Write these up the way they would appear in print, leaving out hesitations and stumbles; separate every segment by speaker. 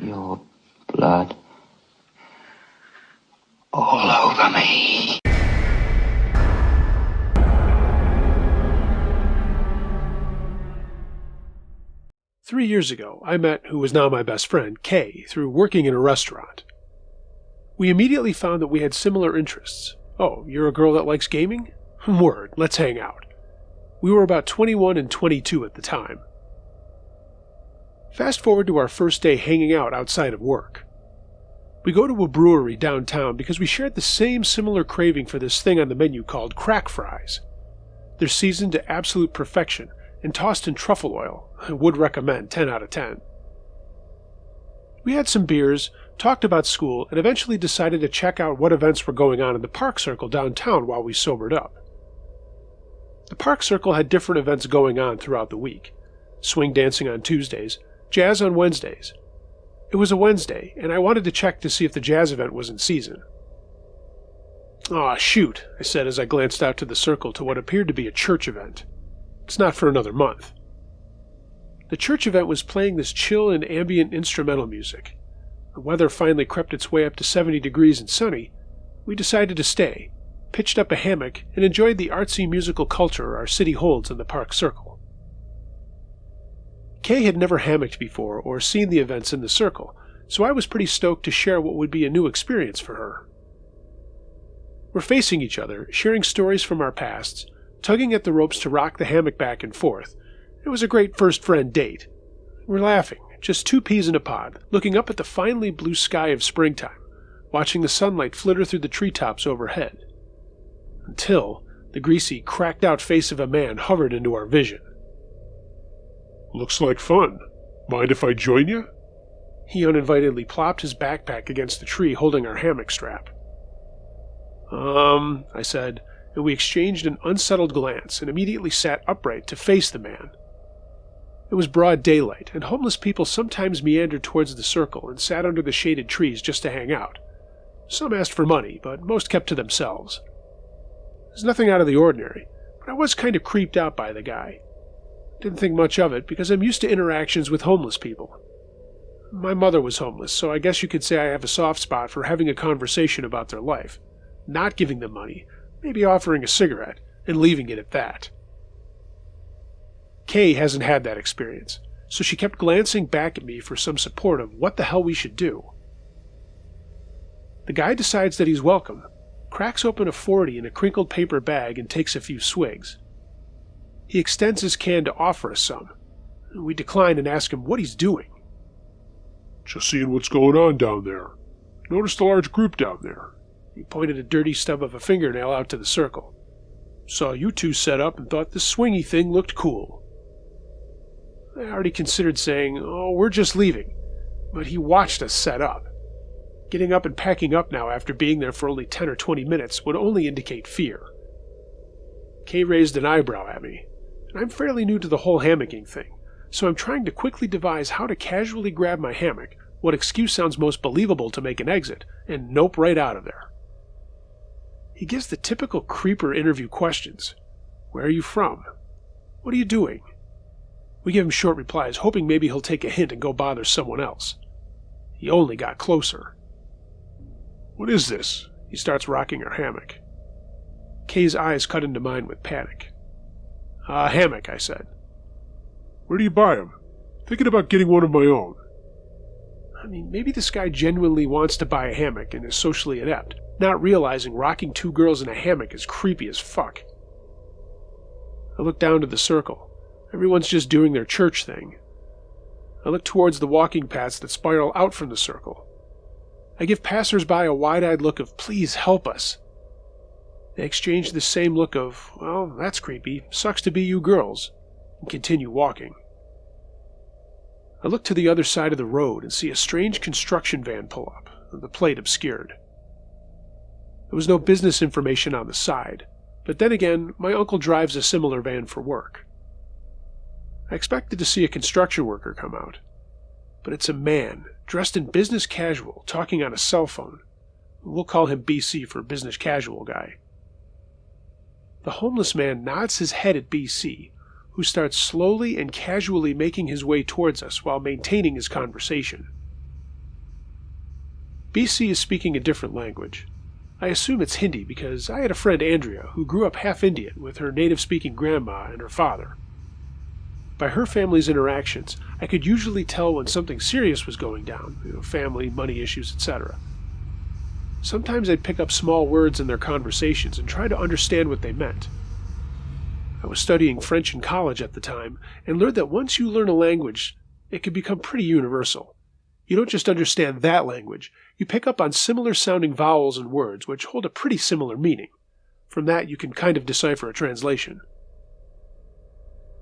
Speaker 1: Your blood all over me.
Speaker 2: Three years ago, I met who was now my best friend, Kay, through working in a restaurant. We immediately found that we had similar interests. Oh, you're a girl that likes gaming? Word, let's hang out. We were about 21 and 22 at the time. Fast forward to our first day hanging out outside of work. We go to a brewery downtown because we shared the same similar craving for this thing on the menu called crack fries. They're seasoned to absolute perfection and tossed in truffle oil. I would recommend 10 out of 10. We had some beers, talked about school, and eventually decided to check out what events were going on in the park circle downtown while we sobered up. The park circle had different events going on throughout the week. Swing dancing on Tuesdays, jazz on Wednesdays. It was a Wednesday, and I wanted to check to see if the jazz event was in season. "Aw, shoot," I said as I glanced out to the circle to what appeared to be a church event. "It's not for another month." The church event was playing this chill and ambient instrumental music. The weather finally crept its way up to 70 degrees and sunny. We decided to stay, pitched up a hammock, and enjoyed the artsy musical culture our city holds in the park circle. Kay had never hammocked before or seen the events in the circle, so I was pretty stoked to share what would be a new experience for her. We're facing each other, sharing stories from our pasts, tugging at the ropes to rock the hammock back and forth. It was a great first friend date. We're laughing, just two peas in a pod, looking up at the finely blue sky of springtime, watching the sunlight flitter through the treetops overhead. Until the greasy, cracked-out face of a man hovered into our vision.
Speaker 3: "Looks like fun. Mind if I join you?"
Speaker 2: He uninvitedly plopped his backpack against the tree holding our hammock strap. I said, and we exchanged an unsettled glance and immediately sat upright to face the man. It was broad daylight, and homeless people sometimes meandered towards the circle and sat under the shaded trees just to hang out. Some asked for money, but most kept to themselves. There's nothing out of the ordinary, but I was kind of creeped out by the guy. Didn't think much of it because I'm used to interactions with homeless people. My mother was homeless, so I guess you could say I have a soft spot for having a conversation about their life, not giving them money, maybe offering a cigarette, and leaving it at that. Kay hasn't had that experience, so she kept glancing back at me for some support of what the hell we should do. The guy decides that he's welcome, cracks open a 40 in a crinkled paper bag and takes a few swigs. He extends his can to offer us some. We decline and ask him what he's doing.
Speaker 3: "Just seeing what's going on down there. Noticed a large group down there."
Speaker 2: He pointed a dirty stub of a fingernail out to the circle. "Saw you two set up and thought this swingy thing looked cool." I already considered saying, "Oh, we're just leaving," but he watched us set up. Getting up and packing up now after being there for only 10 or 20 minutes would only indicate fear. Kay raised an eyebrow at me, and I'm fairly new to the whole hammocking thing, so I'm trying to quickly devise how to casually grab my hammock, what excuse sounds most believable to make an exit, and nope right out of there. He gives the typical creeper interview questions. Where are you from? What are you doing? We give him short replies, hoping maybe he'll take a hint and go bother someone else. He only got closer.
Speaker 3: "What is this?"
Speaker 2: He starts rocking our hammock. Kay's eyes cut into mine with panic. "A hammock," I said.
Speaker 3: "Where do you buy them? Thinking about getting one of my own."
Speaker 2: I mean, maybe this guy genuinely wants to buy a hammock and is socially adept, not realizing rocking two girls in a hammock is creepy as fuck. I look down to the circle. Everyone's just doing their church thing. I look towards the walking paths that spiral out from the circle. I give passers-by a wide-eyed look of, "Please help us." They exchange the same look of, "Well, that's creepy, sucks to be you girls," and continue walking. I look to the other side of the road and see a strange construction van pull up, the plate obscured. There was no business information on the side, but then again, my uncle drives a similar van for work. I expected to see a construction worker come out, but it's a man, dressed in business casual, talking on a cell phone. We'll call him BC for business casual guy. The homeless man nods his head at BC, who starts slowly and casually making his way towards us while maintaining his conversation. BC is speaking a different language. I assume it's Hindi because I had a friend, Andrea, who grew up half Indian with her native-speaking grandma and her father. By her family's interactions, I could usually tell when something serious was going down, family, money issues, etc. Sometimes I'd pick up small words in their conversations and try to understand what they meant. I was studying French in college at the time and learned that once you learn a language, it can become pretty universal. You don't just understand that language, you pick up on similar sounding vowels and words which hold a pretty similar meaning. From that, you can kind of decipher a translation.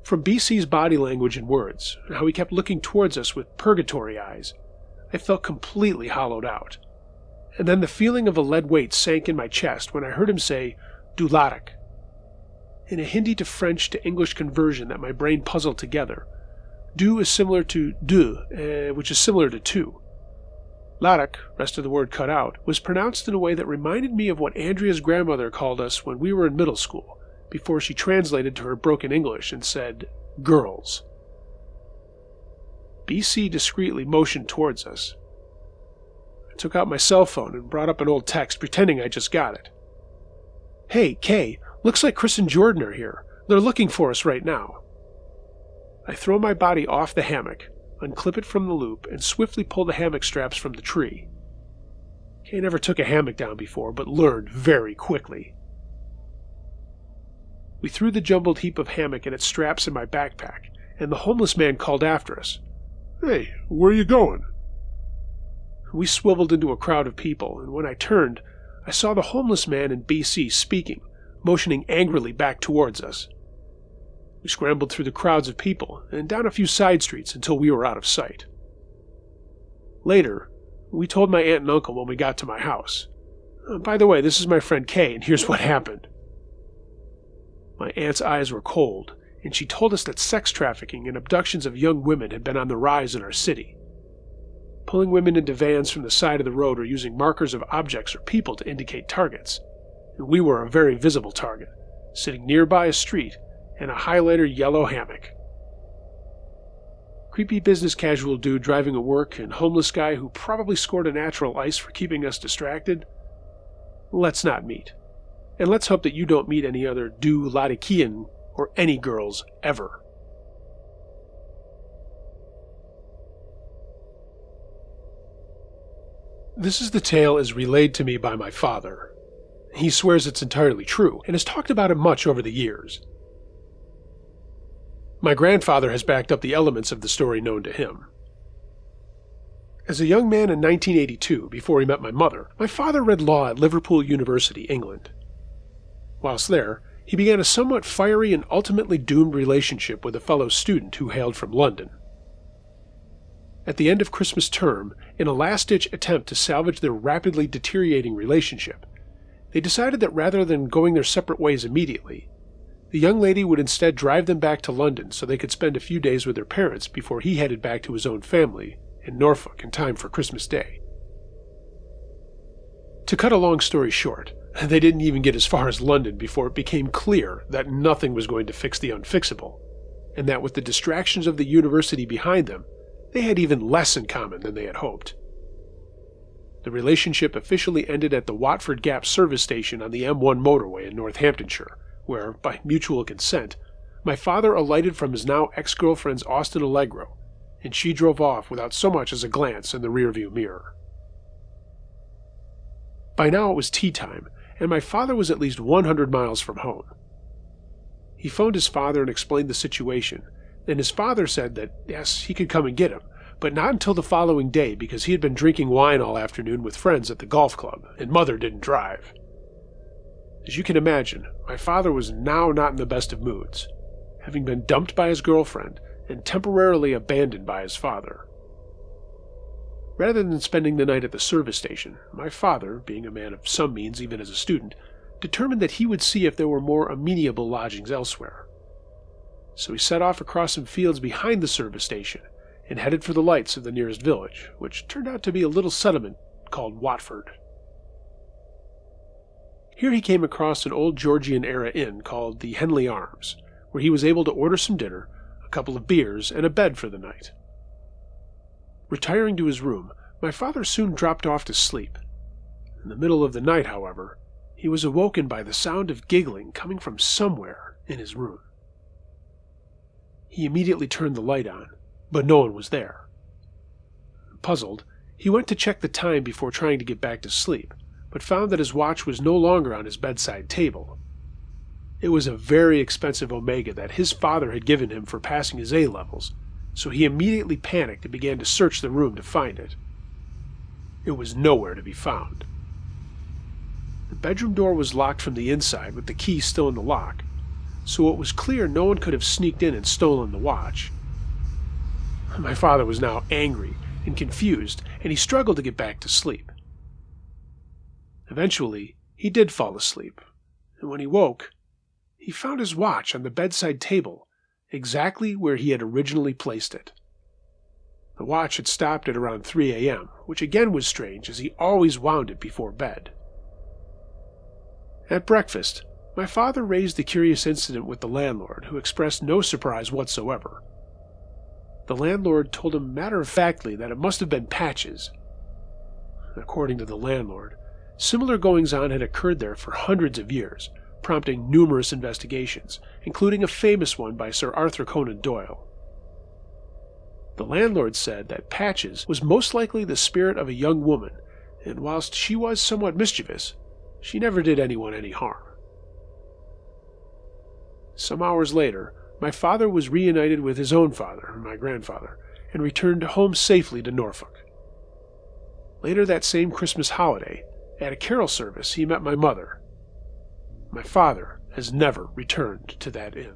Speaker 2: From BC's body language and words, and how he kept looking towards us with purgatory eyes, I felt completely hollowed out. And then the feeling of a lead weight sank in my chest when I heard him say, "Du larak." In a Hindi to French to English conversion that my brain puzzled together, du is similar to de, which is similar to two. Larak, rest of the word cut out, was pronounced in a way that reminded me of what Andrea's grandmother called us when we were in middle school, before she translated to her broken English and said, "girls." BC discreetly motioned towards us. I took out my cell phone and brought up an old text, pretending I just got it. "Hey, Kay, looks like Chris and Jordan are here. They're looking for us right now." I throw my body off the hammock, unclip it from the loop, and swiftly pull the hammock straps from the tree. Kay never took a hammock down before, but learned very quickly. We threw the jumbled heap of hammock and its straps in my backpack, and the homeless man called after us.
Speaker 3: Hey, where are you going?
Speaker 2: We swiveled into a crowd of people, and when I turned, I saw the homeless man and BC speaking, motioning angrily back towards us. We scrambled through the crowds of people and down a few side streets until we were out of sight. Later, we told my aunt and uncle when we got to my house. By the way, this is my friend Kay, and here's what happened. My aunt's eyes were cold, and she told us that sex trafficking and abductions of young women had been on the rise in our city. Pulling women into vans from the side of the road or using markers of objects or people to indicate targets. And we were a very visible target, sitting nearby a street in a highlighter yellow hammock. Creepy business casual dude driving to work and homeless guy who probably scored a natural ice for keeping us distracted? Let's not meet. And let's hope that you don't meet any other Du Latikian or any girls ever. This is the tale as relayed to me by my father. He swears it's entirely true, and has talked about it much over the years. My grandfather has backed up the elements of the story known to him. As a young man in 1982, before he met my mother, my father read law at Liverpool University, England. Whilst there, he began a somewhat fiery and ultimately doomed relationship with a fellow student who hailed from London. At the end of Christmas term, in a last-ditch attempt to salvage their rapidly deteriorating relationship, they decided that rather than going their separate ways immediately, the young lady would instead drive them back to London so they could spend a few days with their parents before he headed back to his own family in Norfolk in time for Christmas Day. To cut a long story short, they didn't even get as far as London before it became clear that nothing was going to fix the unfixable, and that with the distractions of the university behind them, they had even less in common than they had hoped. The relationship officially ended at the Watford Gap service station on the M1 motorway in Northamptonshire, where, by mutual consent, my father alighted from his now ex-girlfriend's Austin Allegro, and she drove off without so much as a glance in the rearview mirror. By now it was tea time, and my father was at least 100 miles from home. He phoned his father and explained the situation, and his father said that, yes, he could come and get him, but not until the following day because he had been drinking wine all afternoon with friends at the golf club, and mother didn't drive. As you can imagine, my father was now not in the best of moods, having been dumped by his girlfriend and temporarily abandoned by his father. Rather than spending the night at the service station, my father, being a man of some means even as a student, determined that he would see if there were more amenable lodgings elsewhere. So he set off across some fields behind the service station and headed for the lights of the nearest village, which turned out to be a little settlement called Watford. Here he came across an old Georgian-era inn called the Henley Arms, where he was able to order some dinner, a couple of beers, and a bed for the night. Retiring to his room, My father soon dropped off to sleep. In the middle of the night, however, he was awoken by the sound of giggling coming from somewhere in his room. He immediately turned the light on, but no one was there. Puzzled, he went to check the time before trying to get back to sleep, but found that his watch was no longer on his bedside table. It was a very expensive Omega that his father had given him for passing his A-levels, so he immediately panicked and began to search the room to find it. It was nowhere to be found. The bedroom door was locked from the inside with the key still in the lock, so it was clear no one could have sneaked in and stolen the watch. My father was now angry and confused, and he struggled to get back to sleep. Eventually, he did fall asleep, and when he woke, he found his watch on the bedside table, exactly where he had originally placed it. The watch had stopped at around 3 a.m., which again was strange, as he always wound it before bed. At breakfast, my father raised the curious incident with the landlord, who expressed no surprise whatsoever. The landlord told him matter-of-factly that it must have been Patches. According to the landlord, similar goings-on had occurred there for hundreds of years, prompting numerous investigations, including a famous one by Sir Arthur Conan Doyle. The landlord said that Patches was most likely the spirit of a young woman, and whilst she was somewhat mischievous, she never did anyone any harm. Some hours later, my father was reunited with his own father, my grandfather, and returned home safely to Norfolk. Later that same Christmas holiday, at a carol service, he met my mother. My father has never returned to that inn.